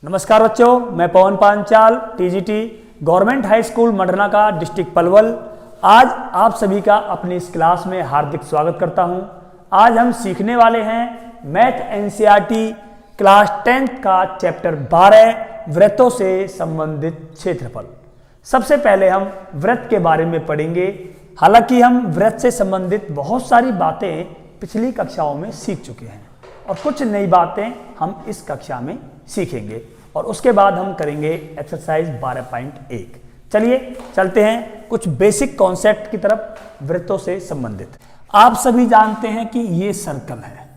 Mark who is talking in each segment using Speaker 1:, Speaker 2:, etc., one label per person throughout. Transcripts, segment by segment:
Speaker 1: नमस्कार बच्चों, मैं Pawan Panchal TGT government high school Madrana का डिस्ट्रिक्ट पलवल आज आप सभी का अपनी इस क्लास में हार्दिक स्वागत करता हूं। आज हम सीखने वाले हैं मैथ एनसीईआरटी क्लास 10th का चैप्टर 12 व्रतों से संबंधित क्षेत्रफल। सबसे पहले हम व्रत के बारे में पढ़ेंगे। हालांकि हम व्रत से संबंधित बहुत सारी बातें पिछली कक्षाओं में सीख चुके हैं और कुछ नई बातें हम इस कक्षा में सीखेंगे और उसके बाद हम करेंगे एक्सरसाइज 12.1। चलिए चलते हैं कुछ बेसिक कॉन्सेप्ट की तरफ व्रतों से संबंधित। आप सभी जानते हैं कि ये सर्कल है,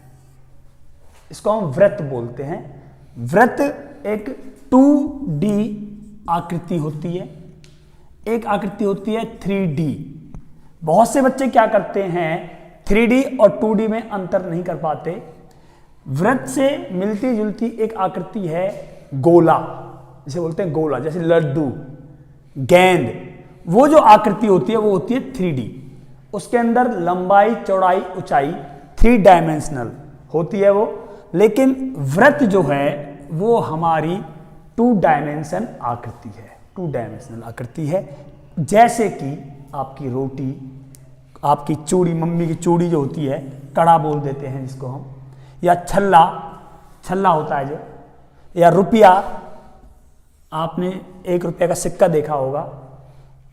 Speaker 1: इसको हम व्रत बोलते हैं। व्रत एक 2D आकृति होती है, एक आकृति होती है 3D। बहुत से बच्चे क्या करते हैं 3D और 2D में अंतर नहीं कर पाते। व्रत से मिलती जुलती एक आकृति है गोला, जिसे बोलते हैं गोला, जैसे लड्डू, गेंद। वो जो आकृति होती है वो होती है 3D। उसके अंदर लंबाई, चौड़ाई, ऊंचाई 3 डायमेंशनल होती है वो। लेकिन व्रत जो है वो हमारी 2 डायमेंशन आकृति है, 2 डायमेंशनल आकृति है। जैसे कि आपकी रोटी, आपकी चूड़ी, मम्मी की चूड़ी जो होती है, कड़ा बोल देते हैं जिसको हम, या छल्ला होता है जो, या रुपया, आपने 1 रुपये का सिक्का देखा होगा,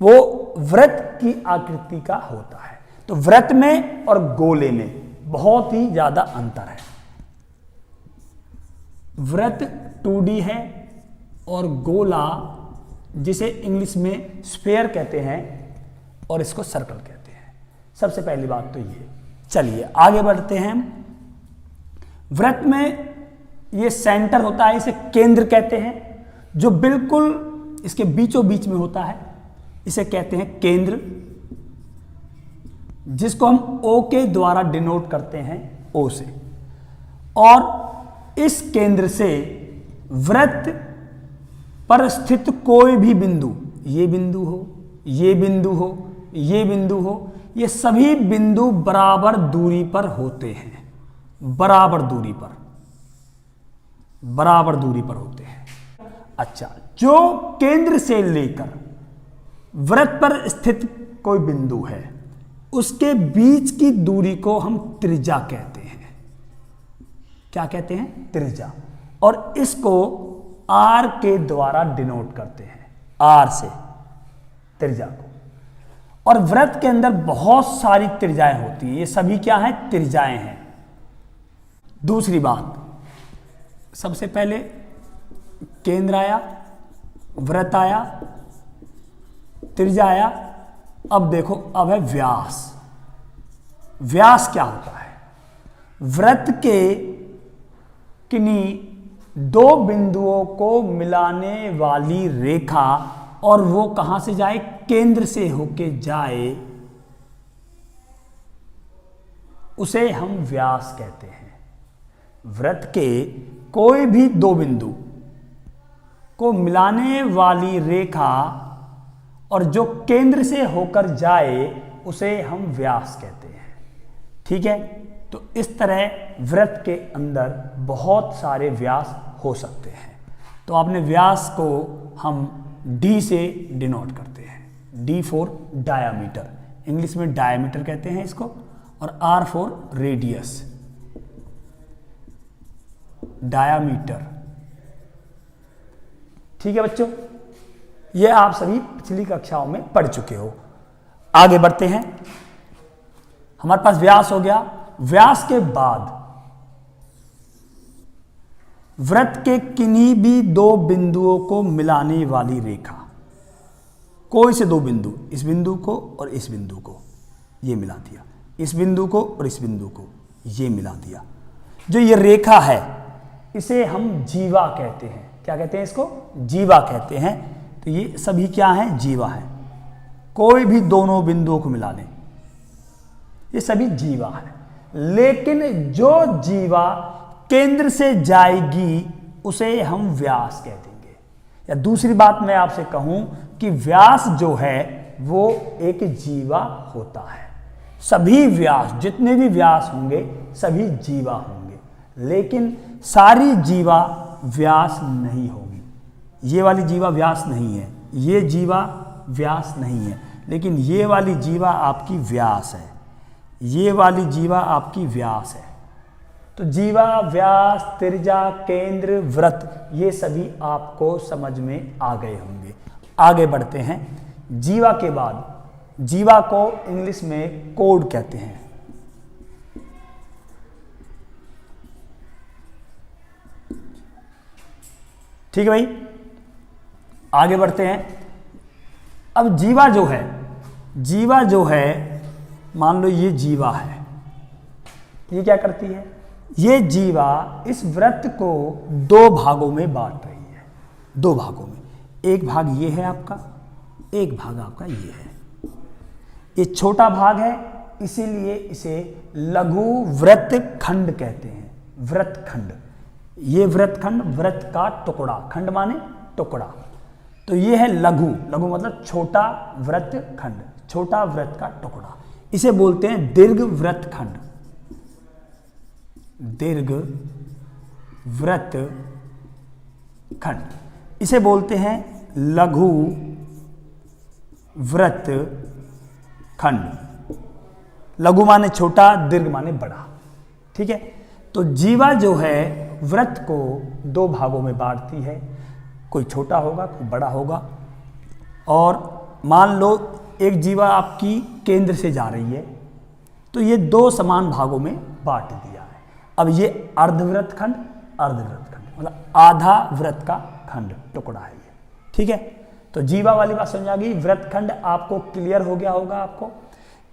Speaker 1: वो व्रत की आकृति का होता है। तो व्रत में और गोले में बहुत ही ज्यादा अंतर है। व्रत 2D है और गोला, जिसे इंग्लिश में स्फेयर कहते हैं और इसको सर्कल कहते हैं। सबसे पहली बात तो ये। चलिए आगे बढ़ते हैं। व्रत में ये सेंटर होता है, इसे केंद्र कहते हैं, जो बिल्कुल इसके बीचों बीच में होता है, इसे कहते हैं केंद्र, जिसको हम O के द्वारा डिनोट करते हैं, O से। और इस केंद्र से व्रत पर स्थित कोई भी बिंदु, ये बिंदु हो, ये बिंदु हो, ये बिंदु हो, ये सभी बिंदु बराबर दूरी पर होते हैं, बराबर दूरी पर होते हैं। अच्छा, जो केंद्र से लेकर व्रत पर स्थित कोई बिंदु है, उसके बीच की दूरी को हम त्रिज्या कहते हैं। क्या कहते हैं? त्रिज्या। और इसको R के द्वारा डिनोट करते हैं, R से त्रिज्या को। और व्रत के अंदर बहुत सारी त्रिज्याएं होती हैं, ये सभी क्या हैं? त्रिज्याएं हैं। दूसरी बात, सबसे पहले केंद्र आया, व्रत आया, त्रिज्या आया। अब देखो, अब है व्यास। व्यास क्या होता है? व्रत के किन्हीं 2 बिंदुओं को मिलाने वाली रेखा, और वो कहां से जाए? केंद्र से होके जाए, उसे हम व्यास कहते हैं। व्रत के कोई भी 2 बिंदु को मिलाने वाली रेखा और जो केंद्र से होकर जाए, उसे हम व्यास कहते हैं। ठीक है? तो इस तरह व्रत के अंदर बहुत सारे व्यास हो सकते हैं। तो आपने व्यास को हम D से डिनोट करते हैं। D फॉर डायामीटर, इंग्लिश में डायामीटर कहते हैं इसको, और R फॉर रेडियस, डायामीटर। ठीक है बच्चों, ये आप सभी पिछली कक्षाओं में पढ़ चुके हो। आगे बढ़ते हैं। हमारे पास व्यास हो गया। व्यास के बाद व्रत के किन्हीं भी 2 बिंदुओं को मिलाने वाली रेखा, कोई से 2 बिंदु, इस बिंदु को और इस बिंदु को, ये मिला दिया, इस बिंदु को और इस बिंदु को, ये मिला दिया। जो ये रेखा है, इसे हम जीवा कहते हैं। क्या कहते हैं इसको? जीवा कहते हैं। तो ये सभी क्या है? जीवा है। कोई भी दोनों बिंदुओं को मिला लें, ये सभी जीवा है। लेकिन जो जीवा केंद्र से जाएगी, उसे हम व्यास कह देंगे। या दूसरी बात मैं आपसे कहूं कि व्यास जो है वो एक जीवा होता है। सभी व्यास, जितने भी व्यास होंगे, सभी जीवा होंगे, लेकिन सारी जीवा व्यास नहीं होगी। ये वाली जीवा व्यास नहीं है, ये जीवा व्यास नहीं है, लेकिन ये वाली जीवा आपकी व्यास है, ये वाली जीवा आपकी व्यास है। तो जीवा, व्यास, त्रिज्या, केंद्र, वृत्त, ये सभी आपको समझ में आ गए होंगे। आगे बढ़ते हैं। जीवा के बाद, जीवा को इंग्लिश में कोड कहते हैं। ठीक है भाई, आगे बढ़ते हैं। अब जीवा जो है, जीवा जो है, मान लो ये जीवा है, ये क्या करती है? ये जीवा इस वृत्त को दो भागों में बांट रही है, दो भागों में। एक भाग ये है आपका, एक भाग आपका ये है। ये छोटा भाग है, इसीलिए इसे लघु वृत्त खंड कहते हैं। वृत्त खंड, ये वृत्त खंड, वृत्त का टुकड़ा, खंड माने टुकड़ा। तो ये है लघु, लघु मतलब छोटा वृत्त खंड, छोटा वृत्त का टुकड़ा। इसे बोलते हैं दीर्घ वृत्त खंड, दीर्घ वृत्त खंड। इसे बोलते हैं लघु वृत्त खंड। लघु माने छोटा, दीर्घ माने बड़ा। ठीक है, तो जीवा जो है वृत्त को दो भागों में बांटती है, कोई छोटा होगा, कोई बड़ा होगा। और मान लो एक जीवा आपकी केंद्र से जा रही है, तो ये दो समान भागों में बांट दिया है। अब ये अर्धवृत्त खंड, अर्धवृत्त खंड मतलब आधा वृत्त का खंड, टुकड़ा है ये। ठीक है, तो जीवा वाली बात समझ आ गई। वृत्त खंड आपको क्लियर हो गया होगा आपको।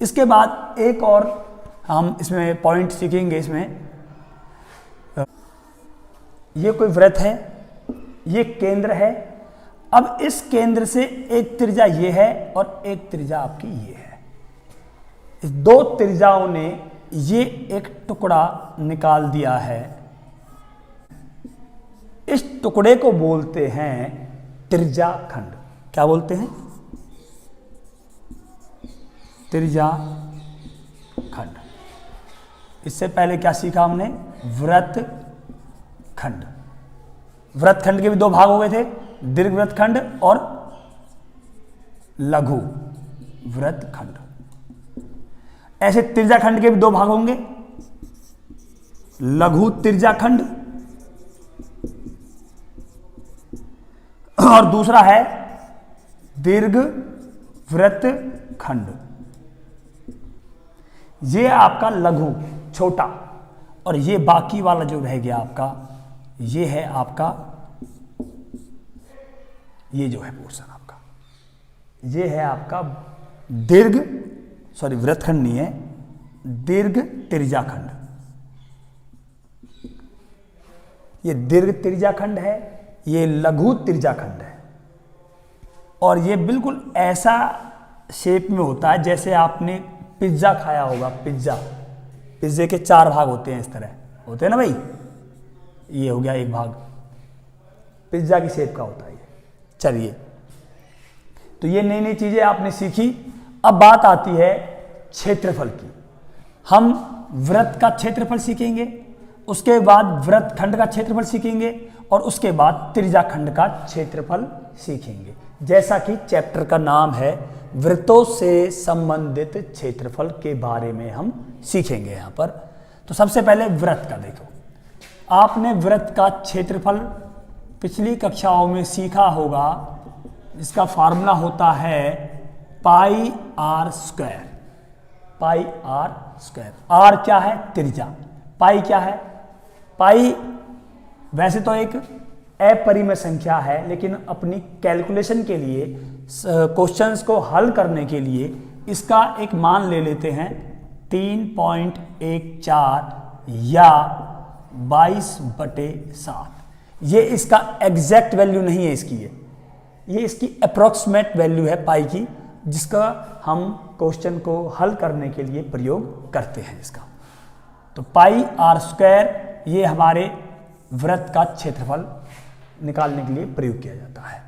Speaker 1: इसके बाद एक और हम इसमें पॉइंट सीखेंगे। इसमें ये कोई वृत्त है, ये केंद्र है। अब इस केंद्र से एक त्रिज्या ये है और एक त्रिज्या आपकी ये है। इस दो त्रिज्याओं ने ये एक टुकड़ा निकाल दिया है। इस टुकड़े को बोलते हैं त्रिज्या खंड। क्या बोलते हैं? त्रिज्या खंड। इससे पहले क्या सीखा हमने? वृत्त खंड। वृत्त खंड के भी दो भाग हो गए थे, दीर्घ वृत्त खंड और लघु वृत्त खंड। ऐसे त्रिज्या खंड के भी दो भाग होंगे, लघु त्रिज्या खंड और दूसरा है दीर्घ वृत्त खंड। ये आपका लघु छोटा, और ये बाकी वाला जो रह गया आपका, ये है आपका, ये जो है पोर्शन आपका, ये है आपका दीर्घ, सॉरी वृत्तखंड नहीं है, दीर्घ त्रिज्या खंड। ये दीर्घ त्रिज्या खंड है, ये लघु त्रिज्या खंड है। और ये बिल्कुल ऐसा शेप में होता है जैसे आपने पिज्जा खाया होगा। पिज्जा, पिज्जे के चार भाग होते हैं, इस तरह होते हैं ना भाई। ये हो गया एक भाग, पिज्जा की शेप का होता है ये। चलिए, तो ये नई नई चीजें आपने सीखी। अब बात आती है क्षेत्रफल की। हम वृत्त का क्षेत्रफल सीखेंगे, उसके बाद वृत्त खंड का क्षेत्रफल सीखेंगे और उसके बाद त्रिज्या खंड का क्षेत्रफल सीखेंगे। जैसा कि चैप्टर का नाम है, वृत्तों से संबंधित क्षेत्रफल के बारे में हम सीखेंगे यहाँ पर। तो सबसे पहले वृत्त का देखो। आपने वृत्त का क्षेत्रफल पिछली कक्षाओं में सीखा होगा, जिसका फार्मूला होता है pi R square. Pi R square. R क्या है? त्रिज्या। पाई क्या है? पाई वैसे तो एक अपरिमेय संख्या है, लेकिन अपनी कैलकुलेशन के लिए, क्वेश्चंस को हल करने के लिए इसका एक मान ले लेते हैं 3.14 या 22/7। ये इसका एग्जैक्ट वैल्यू नहीं है इसकी, ये इसकी अप्रोक्सीमेट वैल्यू है पाई की, जिसका हम क्वेश्चन को हल करने के लिए प्रयोग करते हैं इसका। तो पाई आर स्क्वायर ये हमारे वृत्त का क्षेत्रफल निकालने के लिए प्रयोग किया जाता है।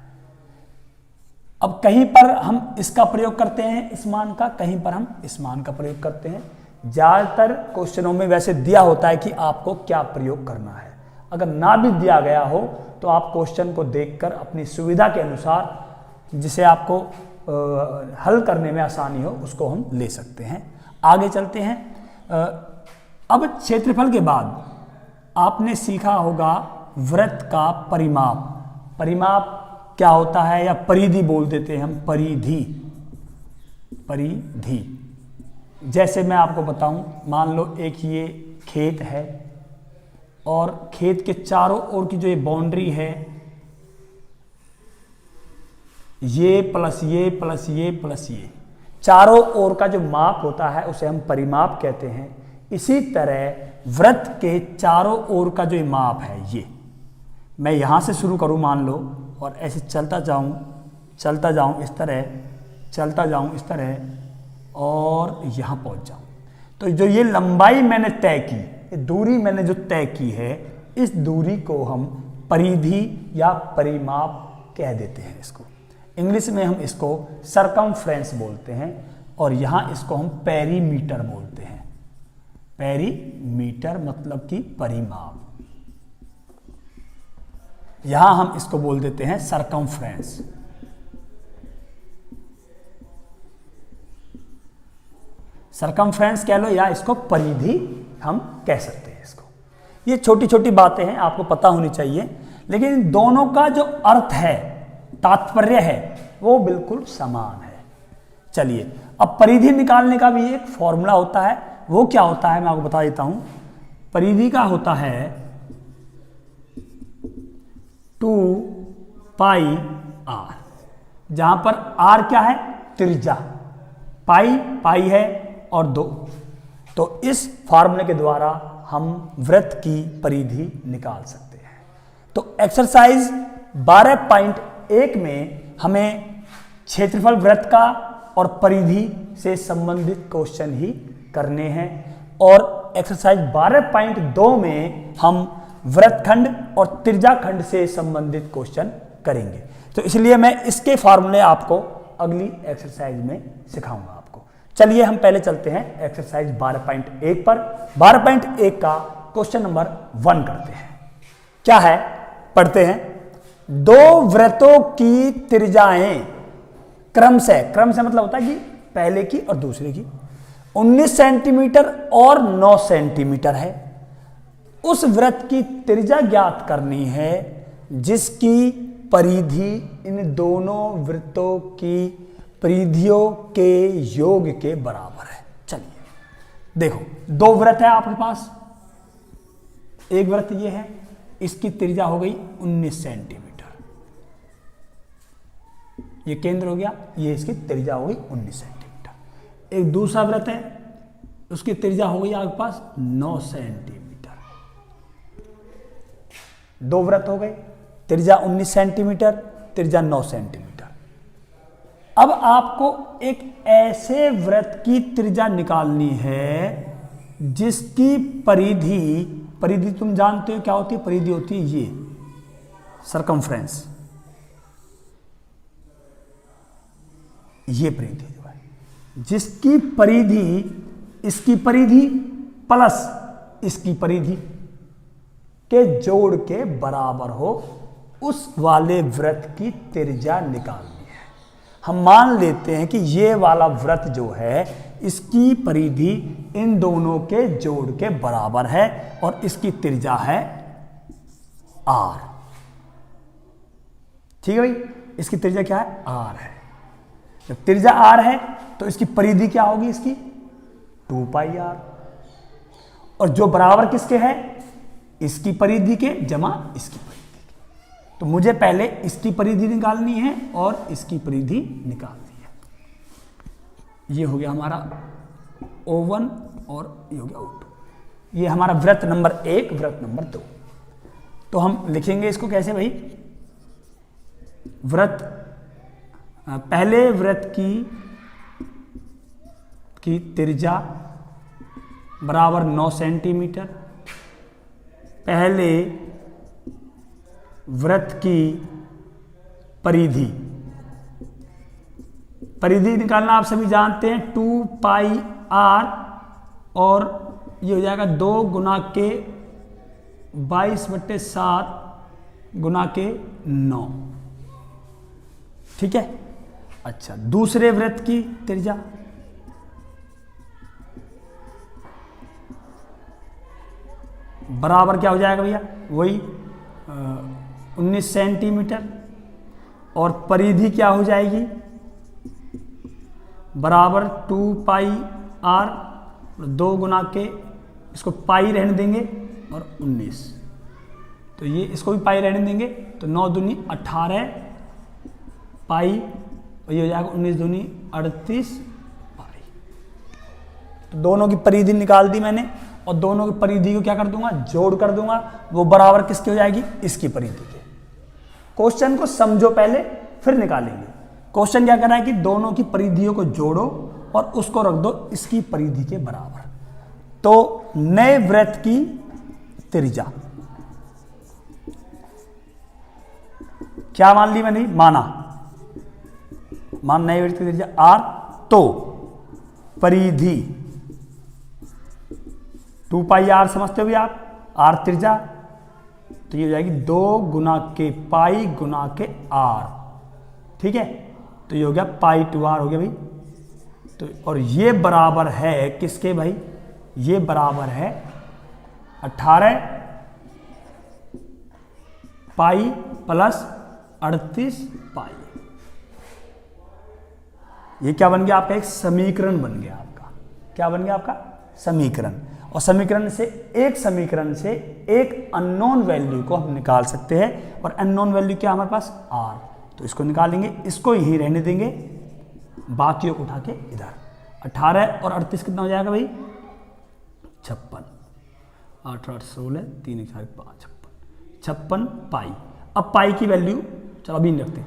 Speaker 1: अब कहीं पर हम इसका प्रयोग करते हैं इस मान का, कहीं पर हम इस मान का प्रयोग करते हैं। ज़्यादातर क्वेश्चनों में वैसे दिया होता है कि आपको क्या प्रयोग करना है। अगर ना भी दिया गया हो तो आप क्वेश्चन को देखकर अपनी सुविधा के अनुसार जिसे आपको हल करने में आसानी हो उसको हम ले सकते हैं। आगे चलते हैं। अब क्षेत्रफल के बाद आपने सीखा होगा वृत्त का परिमाप। परिमाप क्या होता है, या परिधि बोल देते हैं हम, परिधि। परिधि जैसे मैं आपको बताऊं, मान लो एक ये खेत है और खेत के चारों ओर की जो ये बाउंड्री है, ये प्लस ये प्लस ये प्लस ये, चारों ओर का जो माप होता है उसे हम परिमाप कहते हैं। इसी तरह वृत्त के चारों ओर का जो माप है, ये मैं यहाँ से शुरू करूँ मान लो, और ऐसे चलता जाऊँ इस तरह, चलता जाऊँ इस तरह और यहाँ पहुँच जाऊँ, तो जो ये लंबाई मैंने तय की, ये दूरी मैंने जो तय की है, इस दूरी को हम परिधि या परिमाप कह देते हैं। इसको इंग्लिश में हम इसको सरकमफ्रेंस बोलते हैं और यहाँ इसको हम पेरीमीटर बोलते हैं। पेरीमीटर मतलब कि परिमाप, यहाँ हम इसको बोल देते हैं सरकमफ्रेंस। सरकमफ्रेंस कह लो या इसको परिधि हम कह सकते हैं। इसको ये छोटी छोटी बातें हैं, आपको पता होनी चाहिए, लेकिन इन दोनों का जो अर्थ है, तात्पर्य है, वो बिल्कुल समान है। चलिए अब परिधि निकालने का भी एक फॉर्मूला होता है। वो क्या होता है मैं आपको बता देता हूं। परिधि का होता है 2 पाई r, जहां पर r क्या है, त्रिज्या, पाई है और 2। तो इस फार्मूले के द्वारा हम वृत्त की परिधि निकाल सकते हैं। तो एक्सरसाइज 12.1 में हमें क्षेत्रफल वृत्त का और परिधि से संबंधित क्वेश्चन ही करने हैं, और एक्सरसाइज 12.2 में हम वृत्तखंड और त्रिज्याखंड से संबंधित क्वेश्चन करेंगे। तो इसलिए मैं इसके फार्मूले आपको अगली एक्सरसाइज में सिखाऊंगा आपको। चलिए हम पहले चलते हैं एक्सरसाइज 12.1 पर। 12.1 का क्वेश्चन नंबर 1 करते हैं। क्या है, पढ़ते हैं। दो वृत्तों की त्रिज्याएं क्रम से मतलब होता है कि पहले की और दूसरे की 19 सेंटीमीटर और 9 सेंटीमीटर है। उस वृत्त की त्रिज्या ज्ञात करनी है जिसकी परिधि इन दोनों वृत्तों की परिधियों के योग के बराबर है। चलिए देखो, दो वृत्त है आपके पास। एक वृत्त ये है, इसकी त्रिज्या हो गई 19 सेंटीमीटर, ये केंद्र हो गया, ये इसकी त्रिज्या हो गई 19 सेंटीमीटर। एक दूसरा वृत्त है, उसकी त्रिज्या हो गई आपके पास 9 सेंटीमीटर। दो वृत्त हो गए, त्रिज्या 19 सेंटीमीटर, त्रिज्या 9 सेंटीमीटर। अब आपको एक ऐसे वृत्त की त्रिज्या निकालनी है जिसकी परिधि तुम जानते हो क्या होती है, परिधि होती है ये सरकमफ्रेंस, ये परिधि जो है, जिसकी परिधि इसकी परिधि प्लस इसकी परिधि के जोड़ के बराबर हो, उस वाले वृत्त की त्रिज्या निकालनी है। हम मान लेते हैं कि ये वाला वृत्त जो है, इसकी परिधि इन दोनों के जोड़ के बराबर है और इसकी त्रिज्या है r। ठीक है भाई, इसकी त्रिज्या क्या है, r है। जब त्रिज्या r है तो इसकी परिधि क्या होगी, इसकी 2 पाई r, और जो बराबर किसके है, इसकी परिधि के जमा इसकी परिधि के। तो मुझे पहले इसकी परिधि निकालनी है और इसकी परिधि निकालनी है। ये हो गया हमारा O1 और ये हो गया O2। ये हमारा वृत्त नंबर 1, वृत्त नंबर 2। तो हम लिखेंगे इसको कैसे भाई, वृत्त, पहले वृत्त की त्रिज्या बराबर 9 सेंटीमीटर, पहले वृत्त की परिधि निकालना आप सभी जानते हैं 2 पाई r, और ये हो जाएगा 2 गुना के 22/7 गुना के 9। ठीक है। अच्छा, दूसरे वृत्त की त्रिज्या बराबर क्या हो जाएगा भैया, वही 19 सेंटीमीटर, और परिधि क्या हो जाएगी, बराबर 2πr, 2 गुना के, इसको पाई रहने देंगे और 19, तो ये इसको भी पाई रहने देंगे, तो 9 दूनी 18 पाई, और ये हो जाएगा 19 दूनी 38 पाई। तो दोनों की परिधि निकाल दी मैंने, और दोनों की परिधि को क्या कर दूंगा, जोड़ कर दूंगा, वो बराबर किसकी हो जाएगी, इसकी परिधि के। क्वेश्चन को समझो पहले, फिर निकालेंगे। क्वेश्चन क्या कर रहा है कि दोनों की परिधियों को जोड़ो और उसको रख दो इसकी परिधि के बराबर। तो नए वृत्त की त्रिज्या क्या मान ली मैंने, मान नए वृत्त की त्रिज्या r, तो परिधि 2πr समझते हो भी आप, r त्रिज्या, तो ये हो जाएगी 2 गुना के पाई गुना के r। ठीक है, तो ये हो गया π/r हो गया भाई। तो और ये बराबर है किसके भाई, ये बराबर है 18 पाई प्लस 38 पाई। ये क्या बन गया आपका, एक समीकरण बन गया आपका। क्या बन गया आपका, समीकरण। और समीकरण से एक अननोन वैल्यू को हम निकाल सकते हैं, और अननोन वैल्यू क्या हमारे पास, r, तो इसको निकालेंगे, इसको यहीं रहने देंगे, बाकियों को उठा के इधर। 18 और 38 कितना हो जाएगा भाई, 56, 8 8 16 3 4 5 56 पाई। अब पाई की वैल्यू चलो अभी नहीं रखते,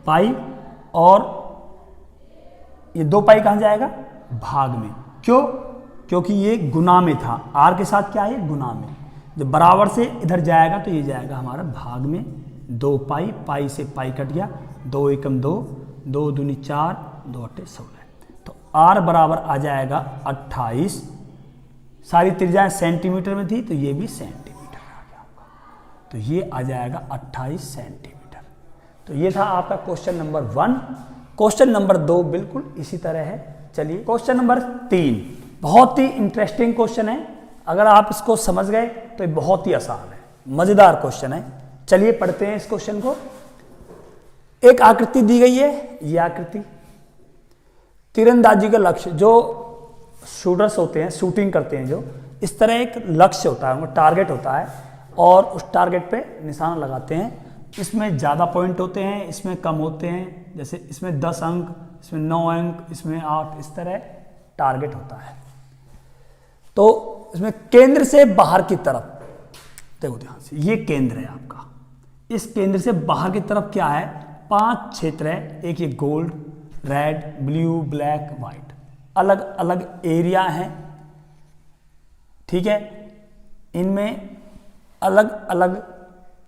Speaker 1: पाई, और ये 2 पाई कहाँ जाएगा, भाग में। क्यों, क्योंकि ये गुना में था, r के साथ क्या है, गुना में। जब बराबर से इधर जाएगा तो ये जाएगा हमारा भाग में, 2 पाई, पाई से पाई कट गया, 2 एकम 2, 2 दूनी 4, 2 अट्ठे 16, तो r बराबर आ जाएगा 28। सारी त्रिज्याएं सेंटीमीटर में थी, तो ये भी सेंटीमीटर आ गया, तो ये आ जाएगा 28 सेंटीमीटर। तो ये था आपका क्वेश्चन नंबर 1। क्वेश्चन नंबर 2 बिल्कुल इसी तरह है। चलिए क्वेश्चन नंबर 3, बहुत ही इंटरेस्टिंग क्वेश्चन है। अगर आप इसको समझ गए तो ये बहुत ही आसान है, मजेदार क्वेश्चन है। चलिए पढ़ते हैं इस क्वेश्चन को। एक आकृति दी गई है, ये आकृति तीरंदाजी का लक्ष्य, जो शूटर्स होते हैं, शूटिंग करते हैं, जो इस तरह एक लक्ष्य होता है, उनका टारगेट होता है, और उस टारगेट पे निशाना लगाते हैं। इसमें ज़्यादा पॉइंट होते हैं, इसमें कम होते हैं, जैसे इसमें 10 अंक, इसमें 9 अंक, इसमें 8, इस तरह टारगेट होता है। तो इसमें केंद्र से बाहर की तरफ, देखो ध्यान से, ये केंद्र है आपका, इस केंद्र से बाहर की तरफ क्या है, 5 क्षेत्र है। एक ये gold, red, blue, black, white, अलग अलग एरिया हैं। ठीक है, इनमें अलग अलग,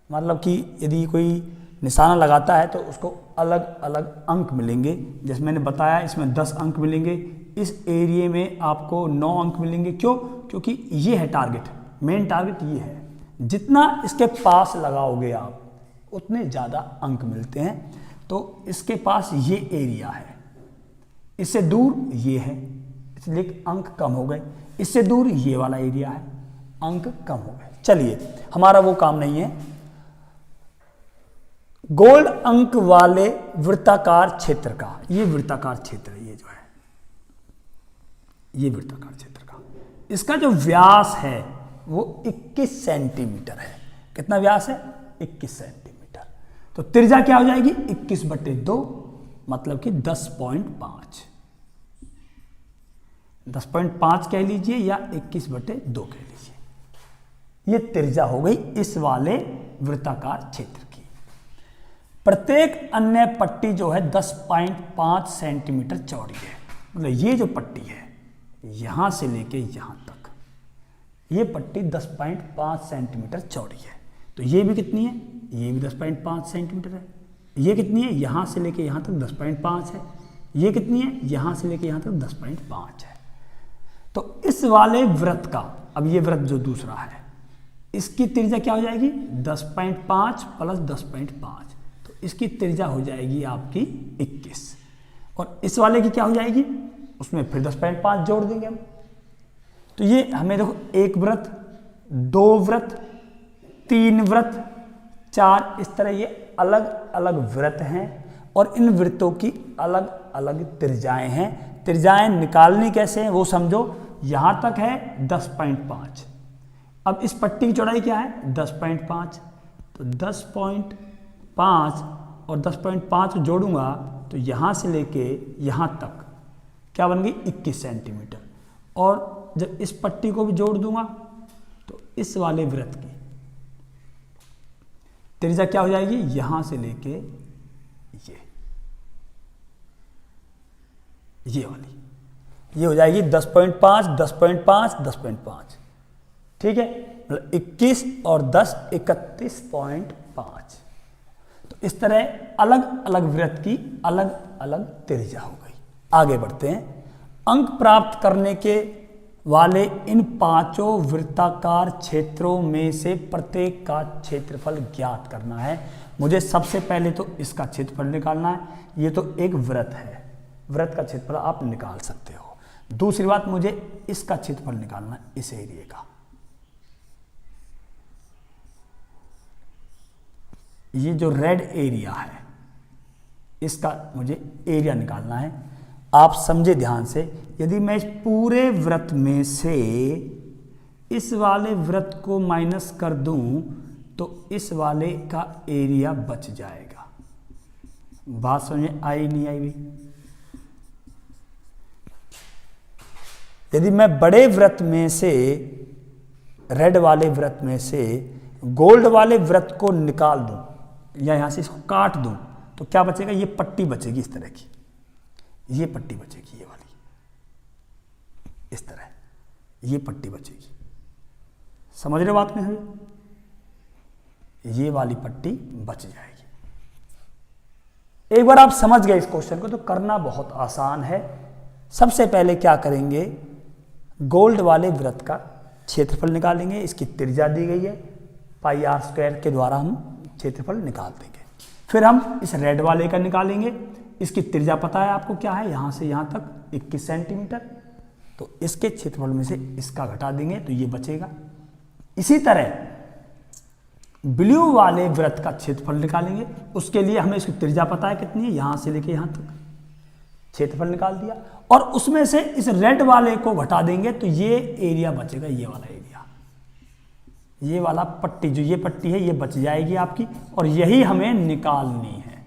Speaker 1: मतलब कि यदि कोई निशाना लगाता है तो उसको अलग अलग अंक मिलेंगे। जैसे मैंने बताया, इसमें 10 अंक मिलेंगे, इस एरिया में आपको 9 अंक मिलेंगे। क्यों, क्योंकि ये है टारगेट, मेन टारगेट ये है। जितना इसके पास लगाओगे आप, उतने ज़्यादा अंक मिलते हैं। तो इसके पास ये एरिया है, इससे दूर ये है, इसलिए अंक कम हो गए। इससे दूर ये वाला एरिया है, अंक कम हो गए। चलिए, हमारा वो काम नहीं है। गोल्ड अंक वाले वृत्ताकार क्षेत्र का, ये वृत्ताकार क्षेत्र है, ये जो है, ये वृत्ताकार क्षेत्र का, इसका जो व्यास है वो 21 सेंटीमीटर है। कितना व्यास है, 21 सेंटीमीटर। तो त्रिज्या क्या हो जाएगी, 21/2, मतलब कि 10.5, 10.5 कह लीजिए या 21/2 कह लीजिए। ये त्रिज्या हो गई इस वाले वृत्ताकार क्षेत्र की। प्रत्येक अन्य पट्टी जो है 10.5 सेंटीमीटर चौड़ी है। मतलब ये जो पट्टी है, यहां से लेके यहां तक, ये पट्टी 10.5 सेंटीमीटर चौड़ी है। तो ये भी कितनी है, ये भी 10.5 सेंटीमीटर है। ये कितनी है, यहां से लेके यहां तक 10.5 है। ये कितनी है, यहां से लेके यहां तक 10.5 है। तो इस वाले वृत्त का, अब ये वृत्त जो दूसरा है, इसकी त्रिज्या क्या हो जाएगी 10.5 प्लस 10.5, तो इसकी त्रिज्या हो जाएगी आपकी 21। और इस वाले की क्या हो जाएगी, उसमें फिर 10.5 जोड़ देंगे हम। तो ये हमें देखो 1 वृत्त, 2 वृत्त, 3 वृत्त, 4, इस तरह ये अलग अलग वृत्त हैं और इन वृत्तों की अलग अलग त्रिज्याएं हैं। त्रिज्याएं निकालनी कैसे हैं वो समझो। यहां तक है 10.5, अब इस पट्टी की चौड़ाई क्या है 10.5, तो 10.5 और 10.5 जोड़ूंगा तो यहां से लेके यहां तक क्या बन गई 21 सेंटीमीटर। और जब इस पट्टी को भी जोड़ दूंगा तो इस वाले वृत्त की त्रिज्या क्या हो जाएगी, यहां से लेके ये वाली, ये हो जाएगी 10.5, 10.5, 10.5, ठीक है, मतलब 21 और 10 31.5। तो इस तरह अलग अलग वृत्त की अलग अलग त्रिज्या हो गई। आगे बढ़ते हैं। अंक प्राप्त करने के वाले इन 5 वृत्ताकार क्षेत्रों में से प्रत्येक का क्षेत्रफल ज्ञात करना है। मुझे सबसे पहले तो इसका क्षेत्रफल निकालना है। ये तो एक वृत्त है, वृत्त का क्षेत्रफल आप निकाल सकते हो। दूसरी बात, मुझे इसका क्षेत्रफल निकालना है, इस एरिया का। ये जो रेड एरिया है इसका मुझे एरिया निकालना है। आप समझे ध्यान से, यदि मैं इस पूरे वृत्त में से इस वाले वृत्त को माइनस कर दूं तो इस वाले का एरिया बच जाएगा। बात समझ में आई नहीं आई भी? यदि मैं बड़े वृत्त में से, रेड वाले वृत्त में से गोल्ड वाले वृत्त को निकाल दूं या यहां से इसको काट दूं तो क्या बचेगा, ये पट्टी बचेगी इस तरह की, ये पट्टी बचेगी, ये वाली इस तरह, ये पट्टी बचेगी। समझ रहे बात में हमें? ये वाली पट्टी बच जाएगी। एक बार आप समझ गए इस क्वेश्चन को तो करना बहुत आसान है। सबसे पहले क्या करेंगे, गोल्ड वाले वृत्त का क्षेत्रफल निकालेंगे। इसकी त्रिज्या दी गई है πr² के द्वारा हम क्षेत्रफल निकाल देंगे। फिर हम इस रेड वाले का निकालेंगे। इसकी त्रिज्या पता है आपको क्या है, यहां से यहां तक 21 सेंटीमीटर, तो इसके क्षेत्रफल में से इसका घटा देंगे तो ये बचेगा। इसी तरह ब्लू वाले वृत्त का क्षेत्रफल निकालेंगे। उसके लिए हमें इसकी त्रिज्या पता है कितनी है, यहां से लेके यहां तक, क्षेत्रफल निकाल दिया और उसमें से इस रेड वाले को घटा देंगे तो ये एरिया बचेगा, ये वाला एरिया, ये वाला पट्टी, जो ये पट्टी है ये बच जाएगी आपकी और यही हमें निकालनी है।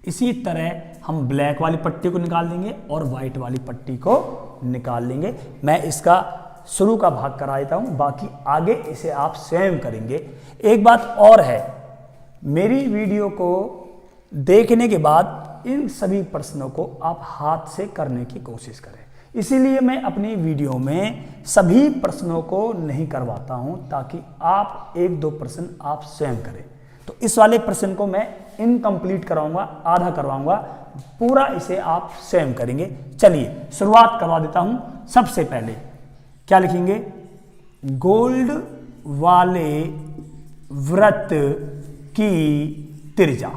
Speaker 1: इसी तरह हम ब्लैक वाली पट्टी को निकाल देंगे और व्हाइट वाली पट्टी को निकाल लेंगे। मैं इसका शुरू का भाग करा देता हूं, बाकी आगे इसे आप स्वयं करेंगे। एक बात और है, मेरी वीडियो को देखने के बाद इन सभी प्रश्नों को आप हाथ से करने की कोशिश करें। इसीलिए मैं अपनी वीडियो में सभी प्रश्नों को नहीं करवाता हूं ताकि आप 1-2 प्रश्न आप स्वयं करें। तो इस वाले प्रश्न को मैं इनकम्प्लीट कराऊंगा, आधा करवाऊंगा, पूरा इसे आप स्वयं करेंगे। चलिए शुरुआत करवा देता हूं। सबसे पहले क्या लिखेंगे, गोल्ड वाले वृत्त की त्रिज्या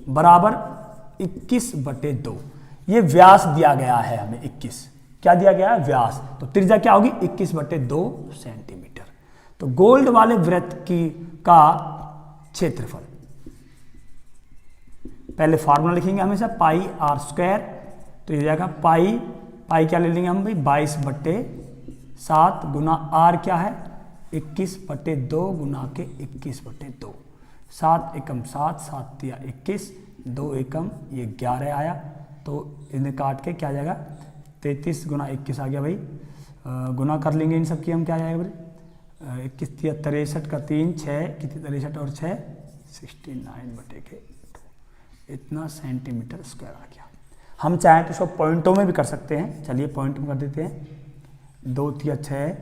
Speaker 1: बराबर 21/2। ये व्यास दिया गया है हमें, 21 क्या दिया गया है, व्यास। तो त्रिज्या क्या होगी 21/2 सेंटीमीटर। तो गोल्ड वाले वृत्त की का क्षेत्रफल, पहले फार्मूला लिखेंगे हमेशा πr², तो ये जाएगा पाई क्या ले लेंगे हम भाई 22/7 गुना r क्या है 21/2 गुना के 21/2, 7 एकम 7, 7 तिया 21, 2 एकम ये 11 आया, तो इन्हें काट के क्या जाएगा 33 गुना 21 आ गया भाई। गुना कर लेंगे इन सब की हम, क्या जाएगा भाई 21 तिया 63 का 3 6 कितनी 63 और 6 69/2, इतना सेंटीमीटर स्क्वायर आ गया। हम चाहें तो इसको पॉइंटों में भी कर सकते हैं। चलिए पॉइंट में कर देते हैं। 2 तिया 6,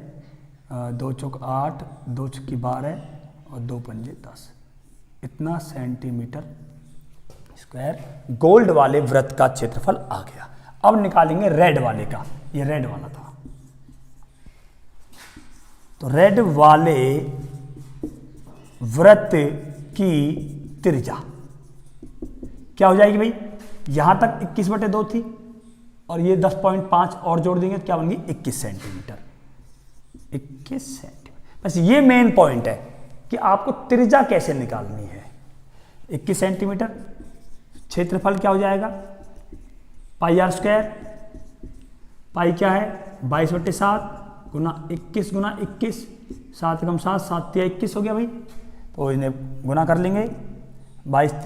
Speaker 1: 2 चौक 8, 2 चौकी 12 और 2 पंजे 10, इतना सेंटीमीटर स्क्वायर गोल्ड वाले वृत्त का क्षेत्रफल आ गया। अब निकालेंगे रेड वाले का। ये रेड वाला था, तो रेड वाले वृत्त की त्रिज्या क्या हो जाएगी भाई, यहां तक 21/2 थी और ये 10.5 और जोड़ देंगे तो क्या बन गई 21 सेंटीमीटर। 21 सेंटीमीटर। बस ये मेन पॉइंट है कि आपको त्रिज्या कैसे निकालनी है। 21 सेंटीमीटर, क्षेत्रफल क्या हो जाएगा πr², पाई क्या है 22/7 गुना 21 गुना 21, 7 × 7 7 × 21 हो गया भाई। तो इन्हें गुना कर लेंगे, 22 ×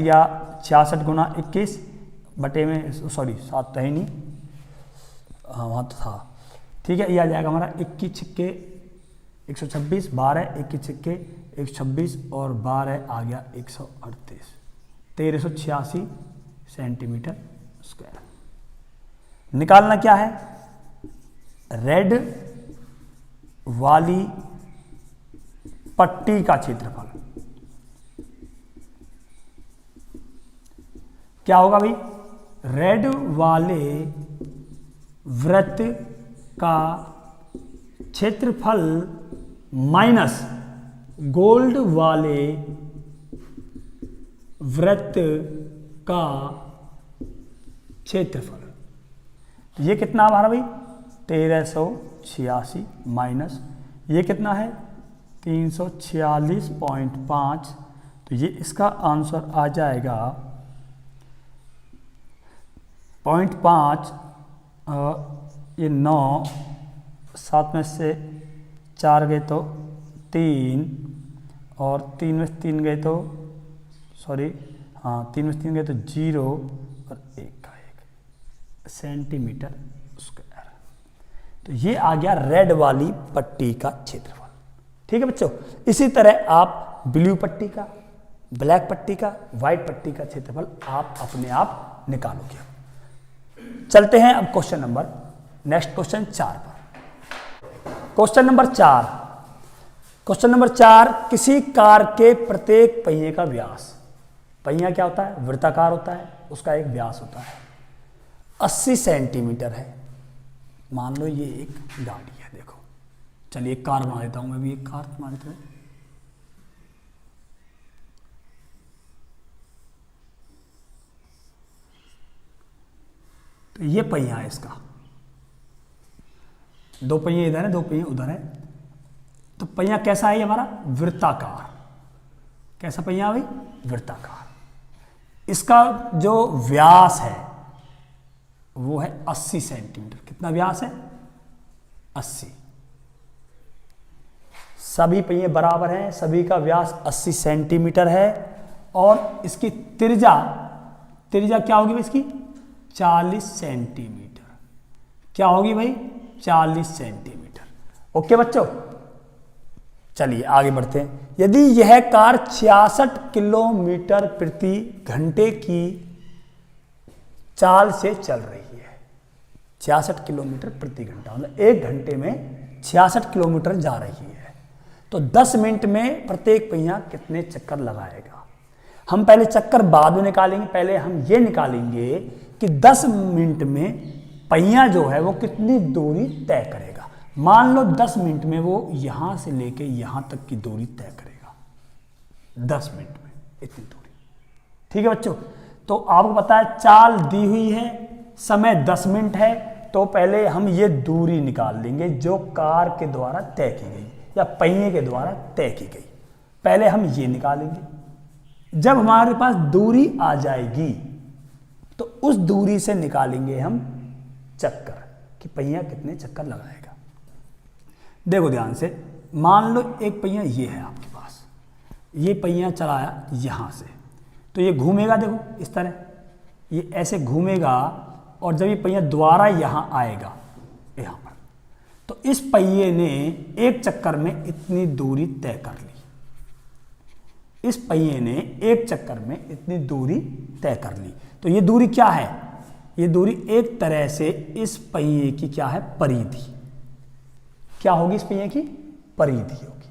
Speaker 1: 66 गुना 21 बटे में, सॉरी 7 तो है ही नहीं, हाँ वहाँ तो था, ठीक है। ये आ जाएगा हमारा 21 छिक्के 126, 12 21 छिक्के 126 और 12 आ गया 138, 1386 सेंटीमीटर स्क्वायर। निकालना क्या है, रेड वाली पट्टी का क्षेत्रफल क्या होगा भाई, रेड वाले वृत्त का क्षेत्रफल माइनस गोल्ड वाले वृत्त का क्षेत्रफल। तो ये कितना हमारा भाई 1386 माइनस ये कितना है 346.5, तो ये इसका आंसर आ जाएगा 0.5, ये 9, 7 में से 4 गए तो 3 और 3 में से 3 गए तो सॉरी हाँ 3 में से 3 गए तो 0 और 1 का 1 सेंटीमीटर स्क्वायर। तो ये आ गया रेड वाली पट्टी का क्षेत्रफल। ठीक है बच्चों, इसी तरह आप ब्लू पट्टी का, ब्लैक पट्टी का, व्हाइट पट्टी का क्षेत्रफल आप अपने आप निकालोगे। चलते हैं अब क्वेश्चन नंबर, नेक्स्ट क्वेश्चन 4 पर। क्वेश्चन नंबर 4, क्वेश्चन नंबर 4, किसी कार के प्रत्येक पहिए का व्यास, पहिया क्या होता है वृत्ताकार होता है, उसका एक व्यास होता है 80 सेंटीमीटर है। मान लो ये एक गाड़ी है, देखो चलिए एक कार बना देता हूं, मैं भी एक कार बना देता हूं। तो ये पहिया है इसका, 2 पहिए इधर है 2 पहिए उधर है। तो पहिया कैसा है हमारा वृत्ताकार, कैसा पहिया भाई वृत्ताकार। इसका जो व्यास है वो है 80 सेंटीमीटर। कितना व्यास है 80। सभी पहिए बराबर हैं, सभी का व्यास 80 सेंटीमीटर है और इसकी त्रिज्या क्या होगी भाई इसकी 40 सेंटीमीटर। क्या होगी भाई 40 सेंटीमीटर। ओके बच्चों, चलिए आगे बढ़ते हैं। यदि यह कार 66 किलोमीटर प्रति घंटे की चाल से चल रही है, 66 किलोमीटर प्रति घंटा मतलब 1 घंटे में 66 किलोमीटर जा रही है, तो 10 मिनट में प्रत्येक पहिया कितने चक्कर लगाएगा। हम पहले चक्कर बाद में निकालेंगे, पहले हम ये निकालेंगे कि 10 मिनट में पहिया जो है वो कितनी दूरी तय करेगा। मान लो 10 मिनट में वो यहां से लेके यहां तक की दूरी तय करेगा, 10 मिनट में इतनी दूरी। ठीक है बच्चों, तो आपको पता है चाल दी हुई है, समय 10 मिनट है, तो पहले हम ये दूरी निकाल लेंगे जो कार के द्वारा तय की गई या पहिए के द्वारा तय की गई। पहले हम ये निकालेंगे, जब हमारे पास दूरी आ जाएगी तो उस दूरी से निकालेंगे हम चक्कर कि पहिया कितने चक्कर लगाएगा। देखो ध्यान से, मान लो एक पहिया ये है आपके पास, ये पहिया चलाया यहां से, तो ये घूमेगा, देखो इस तरह ये ऐसे घूमेगा और जब ये पहिया दोबारा यहां आएगा यहां पर, तो इस पहिए ने एक चक्कर में इतनी दूरी तय कर ली। इस पहिए ने एक चक्कर में इतनी दूरी तय कर ली। तो ये दूरी क्या है, ये दूरी एक तरह से इस पहिए की क्या है परिधि, क्या होगी इस पहिए की परिधि होगी।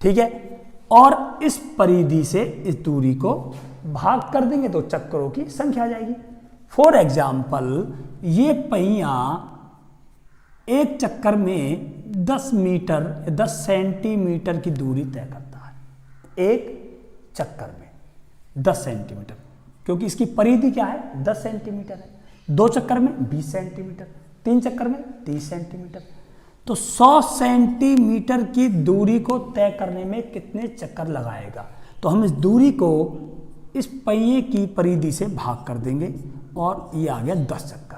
Speaker 1: ठीक है, और इस परिधि से इस दूरी को भाग कर देंगे तो चक्करों की संख्या आ जाएगी। फॉर एग्जाम्पल ये पहिया एक चक्कर में 10 मीटर 10 सेंटीमीटर की दूरी तय करता है एक चक्कर में। 10 सेंटीमीटर, क्योंकि इसकी परिधि क्या है 10 सेंटीमीटर है। 2 चक्कर में 20 सेंटीमीटर, 3 चक्कर में 30 सेंटीमीटर। तो 100 सेंटीमीटर की दूरी को तय करने में कितने चक्कर लगाएगा? तो हम इस दूरी को इस पहिए की परिधि से भाग कर देंगे और ये आ गया 10 चक्कर।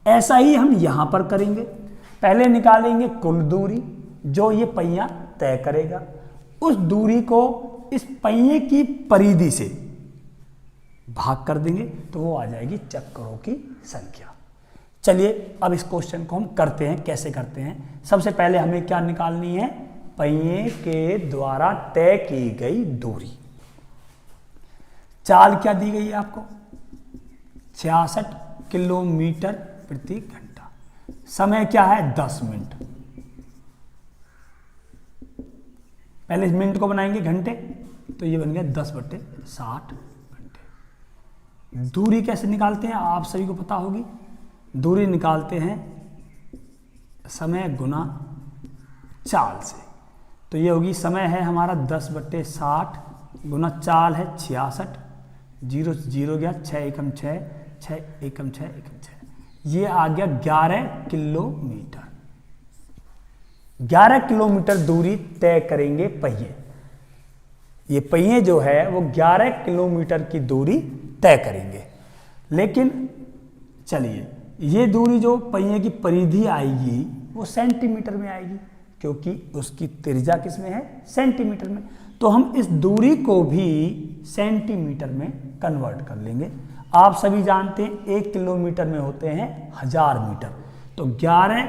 Speaker 1: ऐसा ही हम यहाँ पर करेंगे। पहले निकालेंगे कुल दूरी जो ये पहिया तय करेगा, उस दूरी को इस पहिए की परिधि से भाग कर देंगे तो वो आ जाएगी चक्करों की संख्या। चलिए अब इस क्वेश्चन को हम करते हैं। कैसे करते हैं? सबसे पहले हमें क्या निकालनी है? पहिए के द्वारा तय की गई दूरी। चाल क्या दी गई है आपको? 66 किलोमीटर प्रति घंटा। समय क्या है? 10 मिनट। पहले इस मिनट को बनाएंगे घंटे, तो ये बन गया 10/60 घंटे। दूरी कैसे निकालते हैं आप सभी को पता होगी। दूरी निकालते हैं समय गुना चाल से। तो ये होगी, समय है हमारा 10/60 गुना चाल है 66, 0 से 0 गया, 6 एकम 6, 6 एकम 6 एकम 6, ये आ गया 11 किलोमीटर। 11 किलोमीटर दूरी तय करेंगे पहिए। ये पहिए जो है वो 11 किलोमीटर की दूरी तय करेंगे। लेकिन चलिए, ये दूरी जो पहिए की परिधि आएगी वो सेंटीमीटर में आएगी, क्योंकि उसकी त्रिज्या किस में है? सेंटीमीटर में। तो हम इस दूरी को भी सेंटीमीटर में कन्वर्ट कर लेंगे। आप सभी जानते हैं 1 किलोमीटर में होते हैं 1000 मीटर। तो 11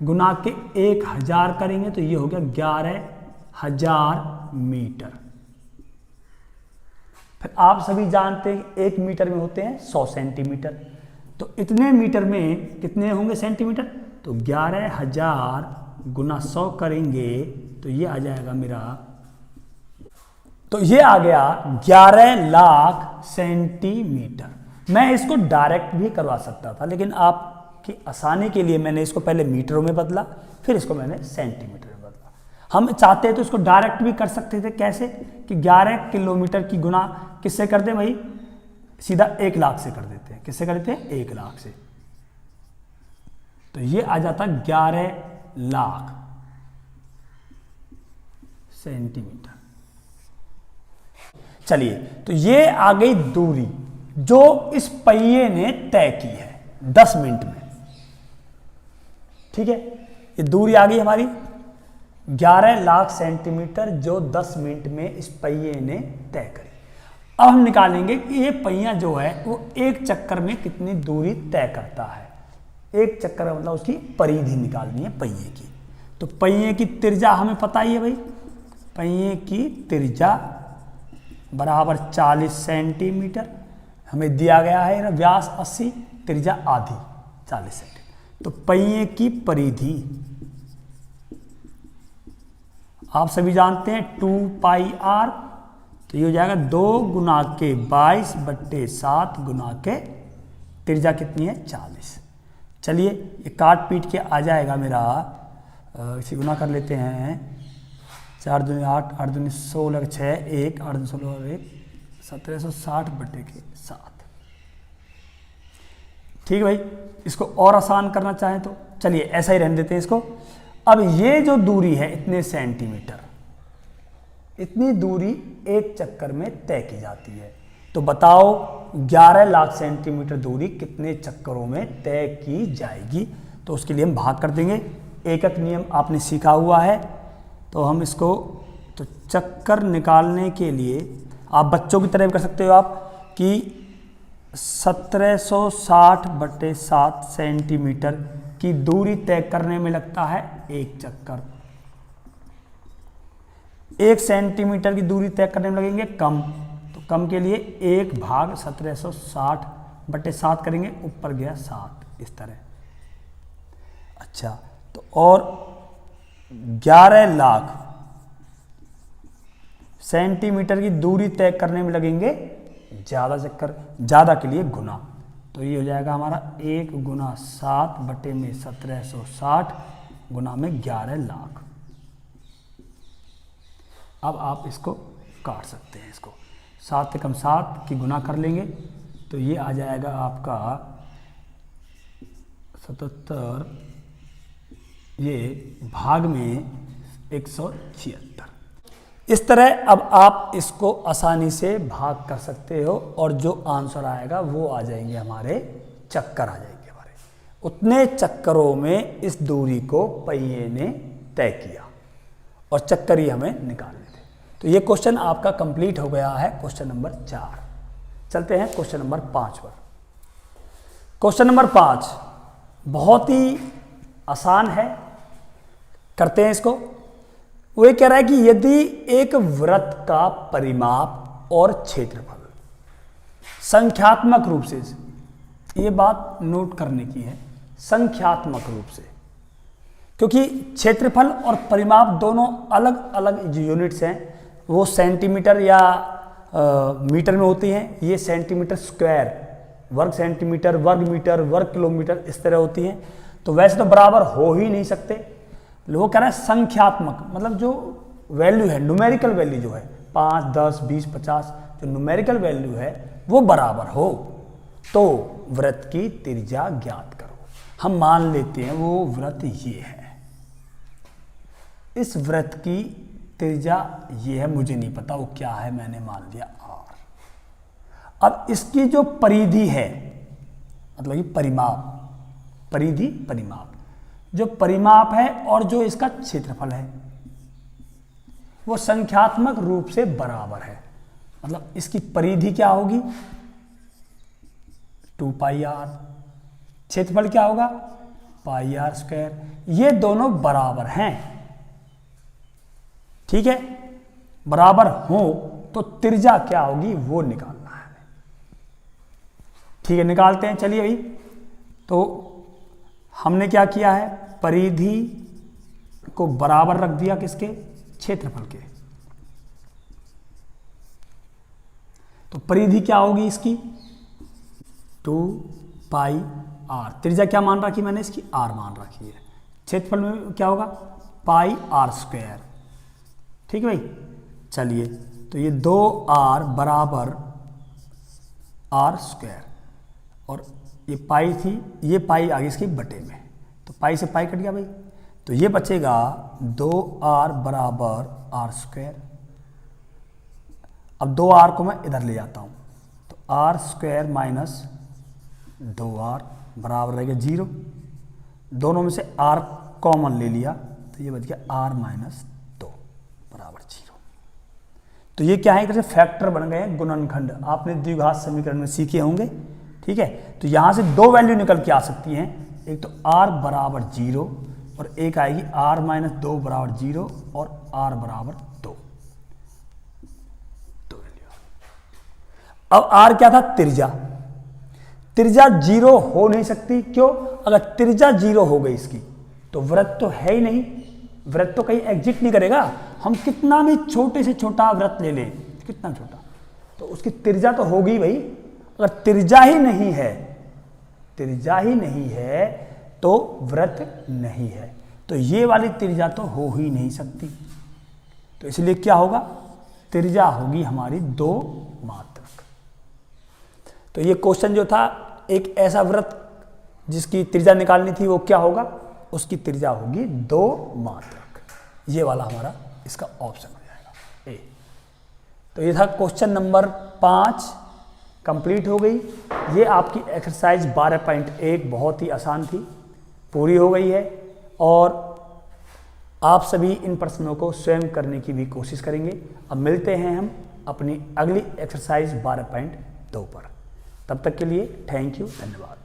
Speaker 1: गुना के 1000 करेंगे तो ये हो गया 11,000 मीटर। फिर आप सभी जानते हैं 1 मीटर में होते हैं 100 सेंटीमीटर। तो इतने मीटर में कितने होंगे सेंटीमीटर? तो 11,000 गुना 100 करेंगे तो ये आ जाएगा मेरा, तो ये आ गया 11 लाख सेंटीमीटर। मैं इसको डायरेक्ट भी करवा सकता था, लेकिन आपकी आसानी के लिए मैंने इसको पहले मीटरों में बदला, फिर इसको मैंने सेंटीमीटर में बदला। हम चाहते हैं तो इसको डायरेक्ट भी कर सकते थे। कैसे? कि 11 किलोमीटर की गुना किससे कर दें भाई? सीधा 1 लाख से कर देते हैं। किससे कर देते हैं? 1 लाख से। तो ये आ जाता 11 लाख सेंटीमीटर। चलिए, तो ये आ गई दूरी जो इस पहिए ने तय की है 10 मिनट में। ठीक है, ये दूरी आ गई हमारी 11 लाख सेंटीमीटर जो 10 मिनट में इस पहिए ने तय करी। अब हम निकालेंगे कि ये पहिया जो है वो एक चक्कर में कितनी दूरी तय करता है। एक चक्कर का मतलब उसकी परिधि निकालनी है पहिए की। तो पहिए की त्रिज्या हमें पता ही है भाई। पहिए की त्रिज्या बराबर 40 सेंटीमीटर। हमें दिया गया है व्यास 80, त्रिज्या आधी 40 सेंटीमीटर। तो पहिए की परिधि आप सभी जानते हैं 2πr। तो ये हो जाएगा 2 गुना के 22/7 गुना के त्रिज्या कितनी है? 40। चलिए, ये काट पीट के आ जाएगा मेरा, इसे गुना कर लेते हैं। 4 दूनी 8, 8 दूनी 16, 6, 1, 8 दूनी 16, 1, 1760/7। ठीक है भाई, इसको और आसान करना चाहें तो चलिए ऐसा ही रहने देते हैं इसको। अब ये जो दूरी है इतने सेंटीमीटर, इतनी दूरी एक चक्कर में तय की जाती है। तो बताओ 11 लाख सेंटीमीटर दूरी कितने चक्करों में तय की जाएगी? तो उसके लिए हम भाग कर देंगे। एकक नियम आपने सीखा हुआ है, तो हम इसको, तो चक्कर निकालने के लिए आप बच्चों की तरह भी कर सकते हो आप कि 1760/7 सेंटीमीटर की दूरी तय करने में लगता है एक चक्कर। 1 सेंटीमीटर की दूरी तय करने में लगेंगे कम, तो कम के लिए 1/1760/7 करेंगे, ऊपर गया 7 इस तरह। अच्छा, तो और 11 लाख सेंटीमीटर की दूरी तय करने में लगेंगे ज़्यादा चक्कर, ज़्यादा के लिए गुना। तो ये हो जाएगा हमारा 1 गुना 7/1760 गुना में 11 लाख। अब आप इसको काट सकते हैं, इसको 7 एकम 7 की गुना कर लेंगे तो ये आ जाएगा आपका 77, ये भाग में 176। इस तरह अब आप इसको आसानी से भाग कर सकते हो और जो आंसर आएगा वो आ जाएंगे हमारे चक्कर आ जाएंगे हमारे। उतने चक्करों में इस दूरी को पहिए ने तय किया और चक्कर ही हमें निकालने थे। तो ये क्वेश्चन आपका कंप्लीट हो गया है, क्वेश्चन नंबर 4। चलते हैं क्वेश्चन नंबर 5 पर। क्वेश्चन नंबर 5 बहुत ही आसान है, करते हैं इसको। वो ये कह रहा है कि यदि एक वृत्त का परिमाप और क्षेत्रफल संख्यात्मक रूप से, ये बात नोट करने की है, संख्यात्मक रूप से, क्योंकि क्षेत्रफल और परिमाप दोनों अलग अलग जो यूनिट्स हैं वो सेंटीमीटर या मीटर में होती हैं। ये सेंटीमीटर स्क्वायर, वर्ग सेंटीमीटर, वर्ग मीटर, वर्ग किलोमीटर इस तरह होती हैं। तो वैसे तो बराबर हो ही नहीं सकते। लोग कह रहे हैं संख्यात्मक, मतलब जो वैल्यू है, न्यूमेरिकल वैल्यू जो है 5, 10, 20, 50, जो न्यूमेरिकल वैल्यू है वो बराबर हो तो वृत्त की त्रिज्या ज्ञात करो। हम मान लेते हैं वो वृत्त ये है, इस वृत्त की त्रिज्या ये है, मुझे नहीं पता वो क्या है, मैंने मान लिया r। अब इसकी जो परिधि है, मतलब ये परिमाप, परिधि परिमाप, जो परिमाप है और जो इसका क्षेत्रफल है वो संख्यात्मक रूप से बराबर है। मतलब इसकी परिधि क्या होगी 2πr, क्षेत्रफल क्या होगा πr²। ये दोनों बराबर हैं, ठीक है, बराबर हो तो त्रिज्या क्या होगी वो निकालना है। ठीक है, निकालते हैं। चलिए भाई, तो हमने क्या किया है, परिधि को बराबर रख दिया किसके, क्षेत्रफल के। तो परिधि क्या होगी इसकी 2πr, त्रिज्या क्या मान रखी मैंने इसकी r मान रखी है। क्षेत्रफल में क्या होगा πr²। ठीक है भाई, चलिए तो ये 2r बराबर r² और ये पाई थी, ये पाई आ गई इसकी बटे में, तो पाई से पाई कट गया भाई, तो ये बचेगा 2r बराबर r²। अब 2r को मैं इधर ले जाता हूँ तो r² माइनस 2r बराबर रहेगा 0। दोनों में से r कॉमन ले लिया तो ये बच गया r माइनस 2 बराबर 0। तो ये क्या है, एक तरह से फैक्टर बन गए हैं, गुणनखंड। आपने द्विघात समीकरण में सीखे होंगे। ठीक है, तो यहाँ से दो वैल्यू निकल के आ सकती हैं, एक तो r बराबर 0 और एक आएगी r माइनस 2 बराबर 0 और r बराबर 2। दो वैल्यू। अब r क्या था, त्रिज्या। त्रिज्या 0 हो नहीं सकती, क्यों, अगर त्रिज्या 0 हो गई इसकी तो वृत्त तो है ही नहीं, वृत्त तो कहीं एग्जिट नहीं करेगा। हम कितना भी छोटे से छोटा वृत्त ले लें, कितना छोटा, तो उसकी त्रिज्या तो होगी भाई। अगर त्रिज्या ही नहीं है, त्रिज्या ही नहीं है तो वृत्त नहीं है, तो ये वाली त्रिज्या तो हो ही नहीं सकती। तो इसलिए क्या होगा, त्रिज्या होगी हमारी 2 मात्रक। तो ये क्वेश्चन जो था, एक ऐसा वृत्त जिसकी त्रिज्या निकालनी थी वो क्या होगा, उसकी त्रिज्या होगी 2 मात्रक। ये वाला हमारा इसका ऑप्शन हो जाएगा ए। तो ये था क्वेश्चन नंबर 5, कंप्लीट हो गई। ये आपकी एक्सरसाइज 12.1 बहुत ही आसान थी, पूरी हो गई है और आप सभी इन प्रश्नों को स्वयं करने की भी कोशिश करेंगे। अब मिलते हैं हम अपनी अगली एक्सरसाइज 12.2 पर। तब तक के लिए थैंक यू, धन्यवाद।